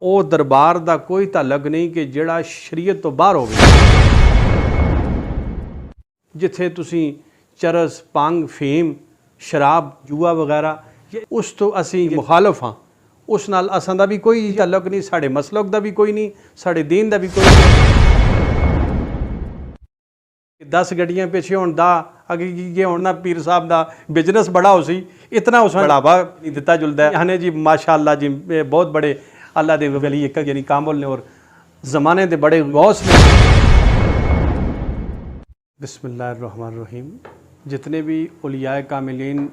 ਉਹ ਦਰਬਾਰ ਦਾ ਕੋਈ ਤਾਲੁਕ ਨਹੀਂ ਕਿ ਜਿਹੜਾ ਸ਼ਰੀਅਤ ਤੋਂ ਬਾਹਰ ਹੋਵੇ। ਜਿੱਥੇ ਤੁਸੀਂ ਚਰਸ, ਭੰਗ, ਫੀਮ, ਸ਼ਰਾਬ, ਜੂਆ ਵਗੈਰਾ, ਉਸ ਤੋਂ ਅਸੀਂ ਮੁਖਾਲਫ ਹਾਂ। ਉਸ ਨਾਲ ਅਸਾਂ ਦਾ ਵੀ ਕੋਈ ਤਾਲੁਕ ਨਹੀਂ, ਸਾਡੇ ਮਸਲਕ ਦਾ ਵੀ ਕੋਈ ਨਹੀਂ, ਸਾਡੇ ਦੀਨ ਦਾ ਵੀ ਕੋਈ ਨਹੀਂ। 10 ਗੱਡੀਆਂ ਪਿੱਛੇ ਹੋਣ ਦਾ अगर ये होना पीर साहब का बिजनेस बड़ा हो सी इतना उसमें बढ़ावा नहीं दिता जुलता है। हने जी माशाअल्लाह जी बहुत बड़े अल्लाह दे वली एक यानी कामिल ने और ज़माने दे बड़े गौस ने। बिस्मिल्लाहिर्रहमानिर्रहीम। जितने भी औलियाए कामिलीन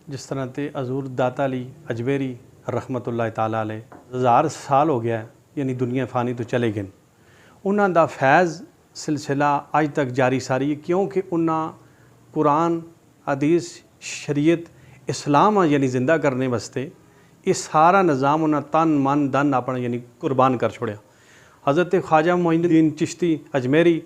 जिस तरह ते हज़ूर दाता अली अजमेरी रहमतुल्लाह ताला अलैह 1000 साल हो गया यानी दुनिया फानी तो चले गए, उन्हों दा फैज़ सिलसिला अज तक जारी सारी है क्योंकि उन्हें कुरान, हदीस, शरीयत, इस्लाम यानी जिंदा करने वास्ते ये सारा निज़ाम उन्हें तन मन धन अपना यानी कुर्बान कर छोड़िया। हज़रत ख्वाजा मोइनुद्दीन चिश्ती अजमेरी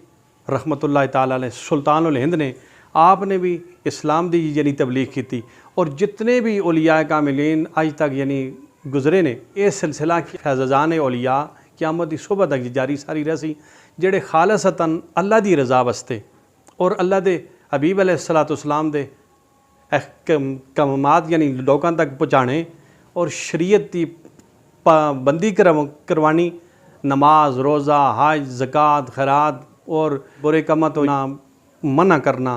रहमतुल्लाह ताला अलैह सुल्तान उल हिंद ने आपने भी इस्लाम की यानी तबलीग की थी और जितने भी औलिया कामिलीन अज तक यानी गुजरे ने ये सिलसिला फैज़ान औलिया क़यामत की सुबह तक जारी सारी रही जेड़े खालसतन अल्लाह की रज़ा वास्ते और अल्लाह के हबीब अलैहिस्सलाम दे अहकामात यानी लोगों तक पहुँचाने और शरीयत की पाबंदी करवानी, नमाज, रोज़ा, हज, ज़कात, खैरात और बुरे कामों तो ना मना करना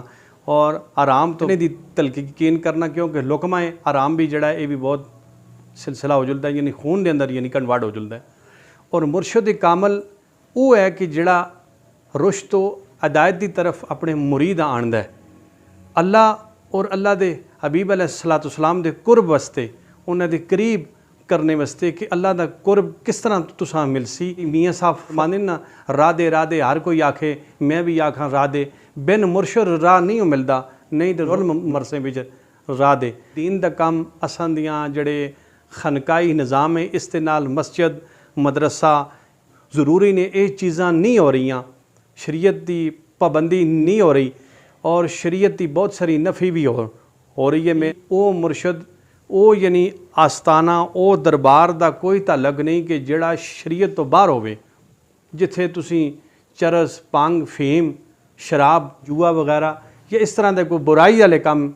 और आराम तो दी तलकीन करना क्योंकि लुकमा आराम भी जड़ा ये भी बहुत सिलसिला हो जुलता है यानी खून के अंदर यानी कन्वर्ट हो जुलता है। और मुर्शिद कामल वो है कि जिहड़ा रुश्द तो हिदायत की तरफ अपने मुरीद आंदा है अल्लाह और अल्लाह के हबीब अलैहिस्सलाम दे कुर्ब वास्ते उन्हां दे करीब करने वास्ते कि अल्लाह का कुर्ब किस तरह तुसां मिल सी। मियाँ साहब माने ना राधे राधे हर कोई आखे मैं भी आखा राधे बिन मुर्शिद राह नहीं मिलता नहीं तो रुल मरसे विच राह दे। दीन दा काम असां दियां जिहड़े खनकाई निज़ाम है इस दे नाल मस्जिद मदरसा ज़रूरी ने ये चीज़ां नहीं हो रही, शरीयत की पाबंदी नहीं हो रही और शरीयत की बहुत सारी नफ़ी भी हो रही है। मैं वो मुर्शद वो यानी आस्ताना वो दरबार का कोई ताल्लुक नहीं कि जिहड़ा शरीयत तो बाहर होवे। जिथे तुसी चरस, भंग, फीम, शराब, जुआ वगैरह या इस तरह के कोई बुराई वाले काम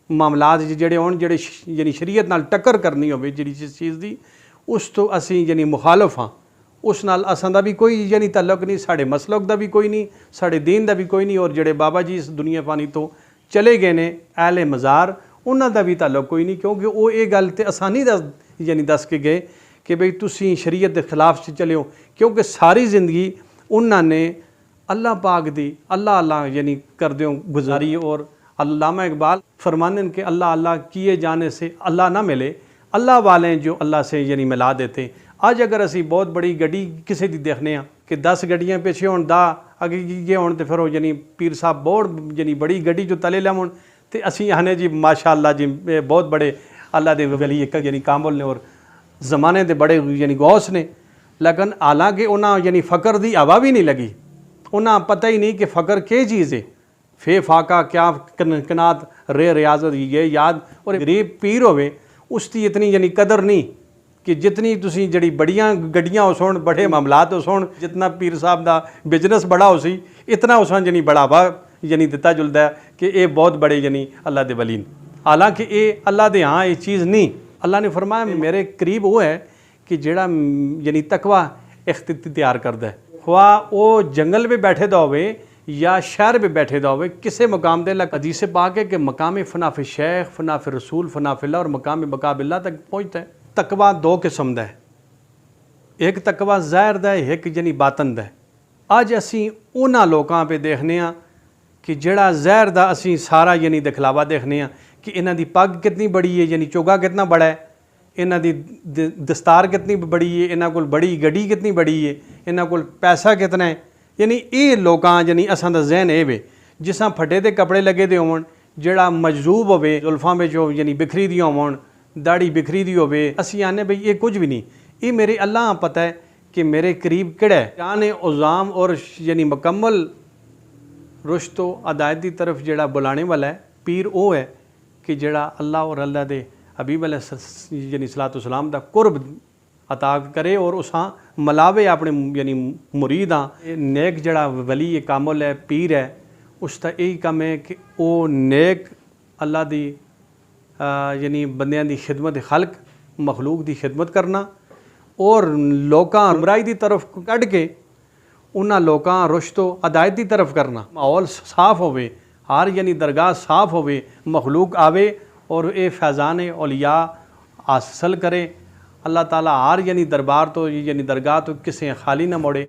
मामलात जिहड़े होण जिहड़े यानी शरीयत नाल टक्कर करनी होवे जिहड़ी जिस चीज़ की उस तो असी यानी मुखालफ हाँ। उस नाल असां दा भी कोई यानी ताल्लुक नहीं, साढ़े मसलक दा भी कोई नहीं, साढ़े दीन दा भी कोई नहीं और जिहड़े बाबा जी इस दुनिया फानी तो चले गए ने अहले मज़ार उन्हां दा भी ताल्लुक कोई नहीं क्योंकि वो ये गल ते आसानी दस के गए कि बई तुसीं शरीयत के खिलाफ चले हो क्योंकि सारी ज़िंदगी उन्हां ने अल्लाह पाक दी अल्लाह अल्लाह यानी करदे गुजारी। और अल्लामा इकबाल फरमाते हैं कि अल्लाह अल्लाह किए जाने से अल्लाह ना मिले, अल्लाह वाले जो अल्लाह से यानी मिला देते। अज अगर असी बहुत बड़ी गड्डी किसी की देखने कि 10 गड्डियां पिछे होने दा अगे ये होने तो फिर वो यानी पीर साहब बहुत यानी बड़ी गड्डी जो तले लिया तो असी आने जी माशाअल्लाह जी बहुत बड़े अल्लाह के वली एक यानी कामिल ने और ज़माने के बड़े यानी गौस ने। लेकिन हालांकि उन्हें यानी फ़कर की हवा भी नहीं लगी, उन्हें पता ही नहीं कि फ़कर के चीज़ है। फे फाका क्या कनात रे रियाजत ये याद और गरीब पीर होवे उसकी इतनी यानी कदर नहीं कि जितनी तुसी जड़ी बड़ियां गड्डियां हो सोन बड़े मामलात हो सोन जितना पीर साहब का बिजनेस बड़ा हो सी इतना उस यानी बढ़ावा यानी दिता जुलता है कि ये बहुत बड़े यानी अल्लाह के वली। हालांकि ये अल्लाह के हाँ ये चीज़ नहीं। अल्लाह ने फरमाया मेरे करीब वो है कि जेड़ा यानी तकवा इख्तियार करता है, ख्वा वो जंगल में बैठे दा होवे या शहर में बैठे दा होवे किसी मकाम दे लग हदीस पाक है कि मकाम फनाफ शेख, फनाफ रसूल, फनाफिल्ला और मकाम बकाबिल्ला तक पहुँचता है। तकवा 2 किस्म का है, एक तकवा ज़ाहिर दा है एक यानी बातन दा है। अज असी उन्हां लोकां पे देखने कि जिहड़ा ज़ाहिर दा असी सारा यानी दिखलावा देखने कि इन्हां दी पग कितनी बड़ी है यानी चोगा कितना बड़ा है, इन्हां दी दस्तार कितनी बड़ी है, इन्हां कोल बड़ी गड्डी कितनी बड़ी है, इन्हां कोल पैसा कितना है। यानी ये लोकां यानी असां दा ज़हन ये वे जिसां फटे दे कपड़े लगे दे होवन, जिहड़ा मजजूब होवे, जुल्फां विच यानी बिखरी दी होवन, दाड़ी बिखरी दी होवे, असी आने भाई ये कुछ भी नहीं, ये मेरे अल्लाह पता है कि मेरे करीब किहड़ा है। जान उज़ाम और यानी मुकम्मल रुश्द तो अदायत की तरफ जिहड़ा बुलाने वाला है पीर वो है कि जिहड़ा अल्लाह और अल्लाह दे हबीब अलैहिस्सलाम दा कुर्ब अता करे और उसा मलावे अपने यानी मुरीद हाँ नेक जड़ा वली कामुल है पीर है उसका यही कम है कि वो नेक अल्लाह दी यानी बंदियां दी खिदमत खल्क मखलूक दी खिदमत करना और लोकां गुमराही दी तरफ कढ़ के उन्हां लोकां रुश्तो हदायत दी तरफ करना माहौल साफ होवे हर यानी दरगाह साफ होवे मखलूक आवे और ये फैज़ान औलिया हासिल करे अल्लाह ताला हर यानी दरबार तो यानी दरगाह तो किसे खाली ना मोड़े।